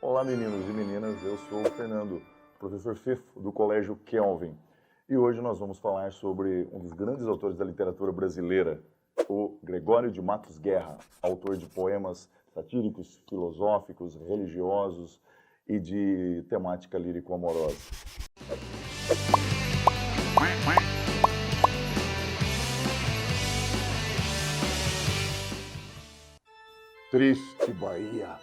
Olá, meninos e meninas, eu sou o Fernando, professor Fefo do Colégio Kelvin. E hoje nós vamos falar sobre um dos grandes autores da literatura brasileira, o Gregório de Matos Guerra, autor de poemas satíricos, filosóficos, religiosos e de temática lírico-amorosa. Triste Bahia,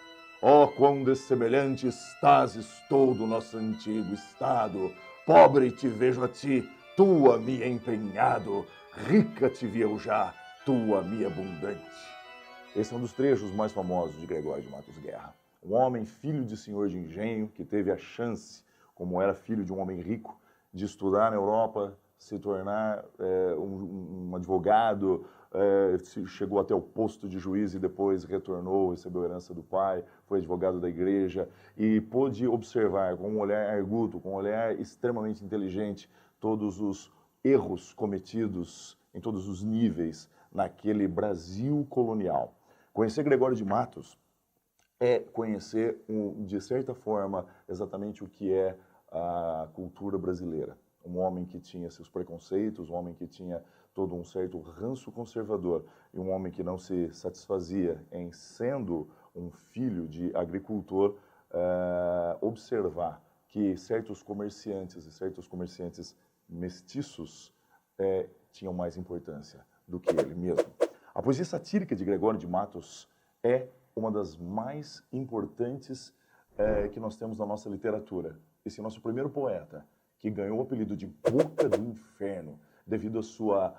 ó quão dessemelhante estás todo nosso antigo estado. Pobre te vejo a ti, tu a mim empenhado, rica te vi eu já, tu a mim abundante. Esse é um dos trechos mais famosos de Gregório de Matos Guerra. Um homem filho de senhor de engenho, que teve a chance, como era filho de um homem rico, de estudar na Europa, se tornar um advogado, chegou até o posto de juiz e depois retornou, recebeu a herança do pai, foi advogado da igreja e pôde observar com um olhar arguto, com um olhar extremamente inteligente, todos os erros cometidos em todos os níveis naquele Brasil colonial. Conhecer Gregório de Matos é conhecer, de certa forma, exatamente o que é a cultura brasileira. Um homem que tinha seus preconceitos, um homem que tinha todo um certo ranço conservador e um homem que não se satisfazia em, sendo um filho de agricultor, observar que certos comerciantes e certos comerciantes mestiços tinham mais importância do que ele mesmo. A poesia satírica de Gregório de Matos é uma das mais importantes que nós temos na nossa literatura. Esse é nosso primeiro poeta, que ganhou o apelido de Boca do Inferno, devido à sua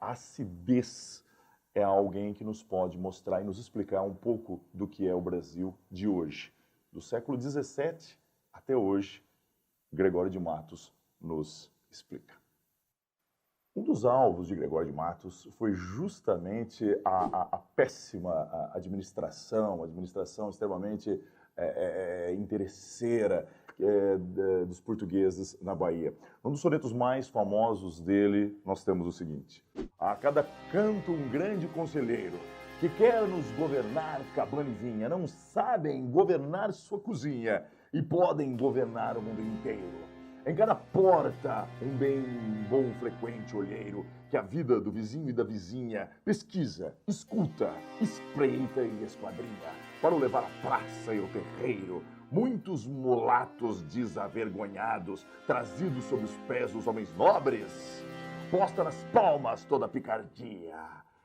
acidez, é alguém que nos pode mostrar e nos explicar um pouco do que é o Brasil de hoje. Do século XVII até hoje, Gregório de Matos nos explica. Um dos alvos de Gregório de Matos foi justamente a péssima administração extremamente interesseira dos portugueses na Bahia. Um dos sonetos mais famosos dele, nós temos o seguinte: a cada canto um grande conselheiro, que quer nos governar cabana e vinha, não sabem governar sua cozinha, e podem governar o mundo inteiro. Em cada porta, um bem bom frequente olheiro, que a vida do vizinho e da vizinha pesquisa, escuta, espreita e esquadrinha, para o levar à praça e ao terreiro. Muitos mulatos desavergonhados, trazidos sob os pés dos homens nobres, posta nas palmas toda a picardia,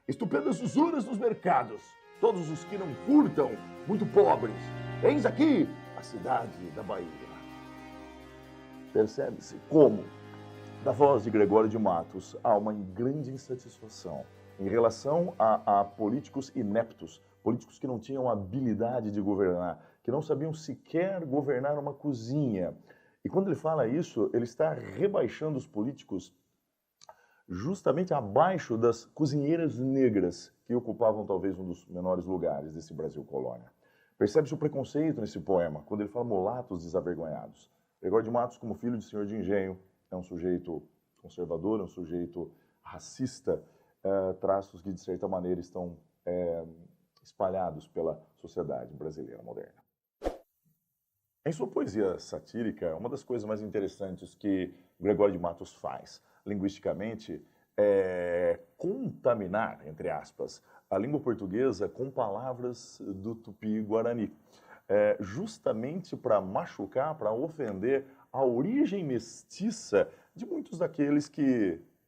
estupendas usuras nos mercados, todos os que não furtam, muito pobres. Eis aqui a cidade da Bahia. Percebe-se como, da voz de Gregório de Matos, há uma grande insatisfação em relação a políticos ineptos, políticos que não tinham habilidade de governar, que não sabiam sequer governar uma cozinha. E quando ele fala isso, ele está rebaixando os políticos justamente abaixo das cozinheiras negras, que ocupavam talvez um dos menores lugares desse Brasil colônia. Percebe-se o preconceito nesse poema, quando ele fala mulatos desavergonhados. Gregório de Matos, como filho de senhor de engenho, é um sujeito conservador, é um sujeito racista, traços que, de certa maneira, estão espalhados pela sociedade brasileira moderna. Em sua poesia satírica, uma das coisas mais interessantes que Gregório de Matos faz, linguisticamente, é contaminar, entre aspas, a língua portuguesa com palavras do Tupi-Guarani. Justamente para machucar, para ofender a origem mestiça de muitos daqueles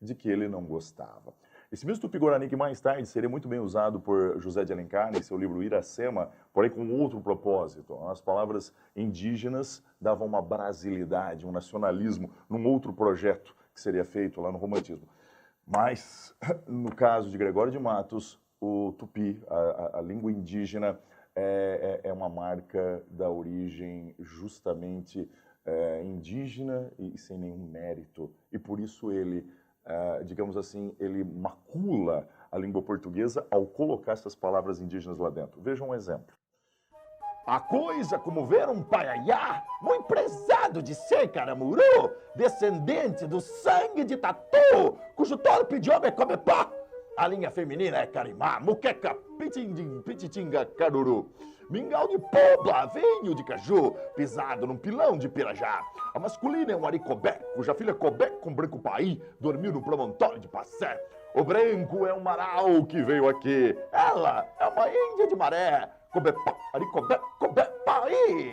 de que ele não gostava. Esse mesmo Tupi-Guarani que mais tarde seria muito bem usado por José de Alencar em seu livro Iracema, porém com outro propósito. As palavras indígenas davam uma brasilidade, um nacionalismo, num outro projeto que seria feito lá no romantismo. Mas, no caso de Gregório de Matos, o Tupi, a língua indígena, é uma marca da origem justamente indígena e sem nenhum mérito. E por isso ele, digamos assim, ele macula a língua portuguesa ao colocar essas palavras indígenas lá dentro. Vejam um exemplo. A coisa como ver um paiaiá, muito prezado de ser caramuru, descendente do sangue de Tatu, cujo torpe idioma é comepá. A linha feminina é carimá, muqueca, pititinga, caruru. Mingau de pomba, vinho de caju, pisado num pilão de pirajá. A masculina é um aricobé, cuja filha Cobé com branco paí dormiu no promontório de Passé. O branco é um marau que veio aqui. Ela é uma índia de maré. Cobé, aricobé, cobé, paí.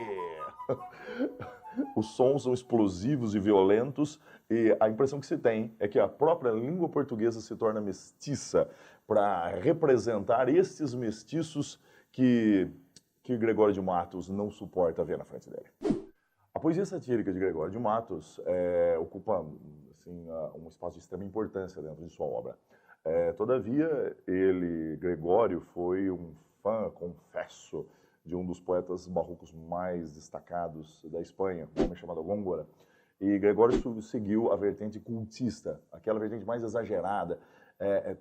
Os sons são explosivos e violentos e a impressão que se tem é que a própria língua portuguesa se torna mestiça para representar estes mestiços que Gregório de Matos não suporta ver na frente dele. A poesia satírica de Gregório de Matos ocupa assim, um espaço de extrema importância dentro de sua obra. Todavia, Gregório, foi um fã, confesso, de um dos poetas barrocos mais destacados da Espanha, um homem chamado Góngora. E Gregório seguiu a vertente cultista, aquela vertente mais exagerada,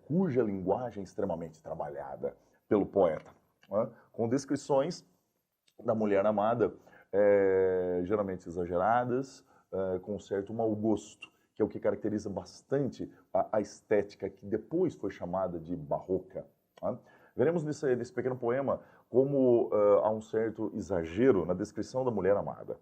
cuja linguagem é extremamente trabalhada pelo poeta, né? Com descrições da mulher amada, geralmente exageradas, com um certo mau gosto, que é o que caracteriza bastante a estética que depois foi chamada de barroca, né? Veremos nesse pequeno poema como há um certo exagero na descrição da mulher amada.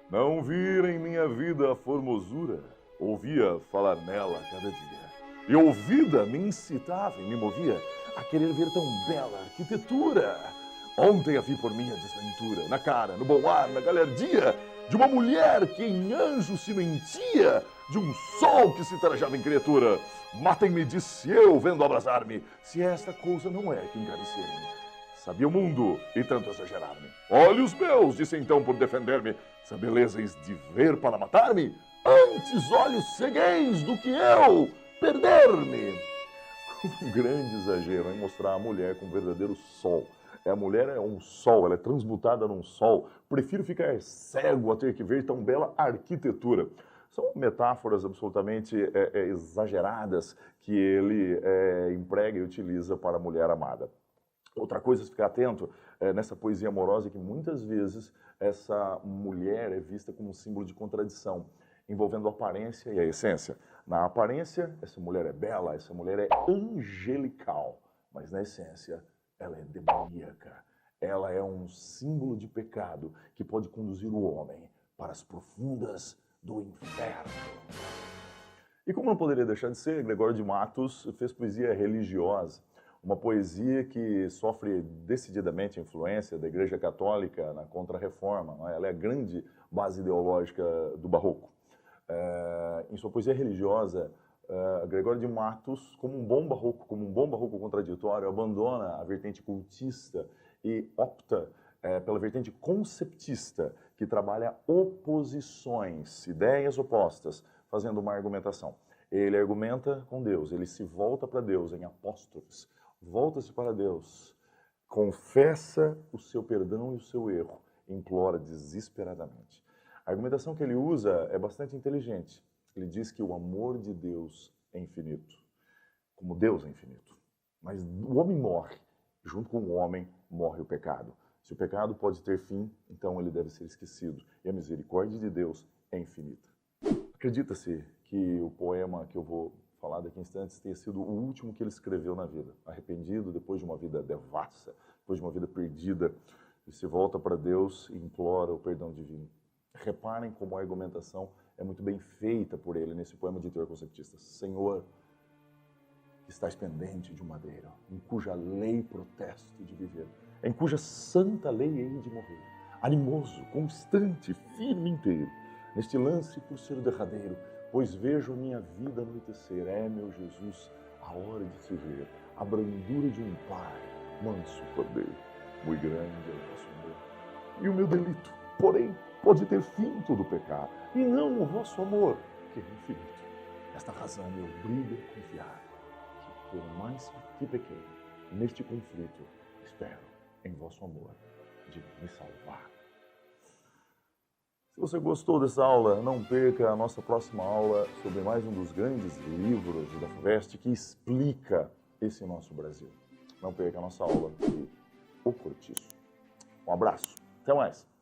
Não vira em minha vida a formosura, ouvia falar nela a cada dia. E ouvida me incitava e me movia a querer ver tão bela arquitetura. Ontem a vi por minha desventura, na cara, no bom ar, na galhardia, de uma mulher que em anjo se mentia, de um sol que se trajava em criatura. Matem-me, disse eu, vendo abrasar-me, se esta coisa não é que encarecer-me. Sabia o mundo e tanto exagerar-me. Olhos meus, disse então por defender-me, essa beleza is de ver para matar-me? Antes olhos cegueis do que eu perder-me. Um grande exagero em mostrar a mulher com um verdadeiro sol. A mulher é um sol, ela é transmutada num sol. Prefiro ficar cego a ter que ver tão bela arquitetura. São metáforas absolutamente exageradas que ele emprega e utiliza para a mulher amada. Outra coisa a ficar atento nessa poesia amorosa é que muitas vezes essa mulher é vista como um símbolo de contradição, envolvendo a aparência e a essência. Na aparência, essa mulher é bela, essa mulher é angelical, mas na essência, ela é demoníaca. Ela é um símbolo de pecado que pode conduzir o homem para as profundas do inferno. E como não poderia deixar de ser, Gregório de Matos fez poesia religiosa, uma poesia que sofre decididamente a influência da Igreja Católica na Contra-Reforma. Ela é a grande base ideológica do Barroco. Em sua poesia religiosa, Gregório de Matos, como um bom barroco contraditório, abandona a vertente cultista e opta pela vertente conceptista, que trabalha oposições, ideias opostas, fazendo uma argumentação. Ele argumenta com Deus, ele se volta para Deus em apóstolos, volta-se para Deus, confessa o seu perdão e o seu erro, implora desesperadamente. A argumentação que ele usa é bastante inteligente. Ele diz que o amor de Deus é infinito, como Deus é infinito. Mas o homem morre, junto com o homem morre o pecado. Se o pecado pode ter fim, então ele deve ser esquecido. E a misericórdia de Deus é infinita. Acredita-se que o poema que eu vou falar daqui a instantes tenha sido o último que ele escreveu na vida. Arrependido, depois de uma vida devassa, depois de uma vida perdida, ele se volta para Deus e implora o perdão divino. Reparem como a argumentação é muito bem feita por ele nesse poema de teor conceptista. Senhor, que estás pendente de um madeiro, em cuja lei protesto de viver, em cuja santa lei hei de morrer, animoso, constante, firme inteiro, neste lance por ser derradeiro, pois vejo minha vida anoitecer. É, meu Jesus, a hora de se ver, a brandura de um pai, manso cordeiro, muito grande é o vosso amor. E o meu delito, porém, pode ter fim todo o pecado, e não o vosso amor, que é infinito. Esta razão me obriga a confiar que, por mais que pequei, neste conflito, espero em vosso amor de me salvar. Se você gostou dessa aula, não perca a nossa próxima aula sobre mais um dos grandes livros da FUVEST que explica esse nosso Brasil. Não perca a nossa aula de O Cortiço. Um abraço, até mais!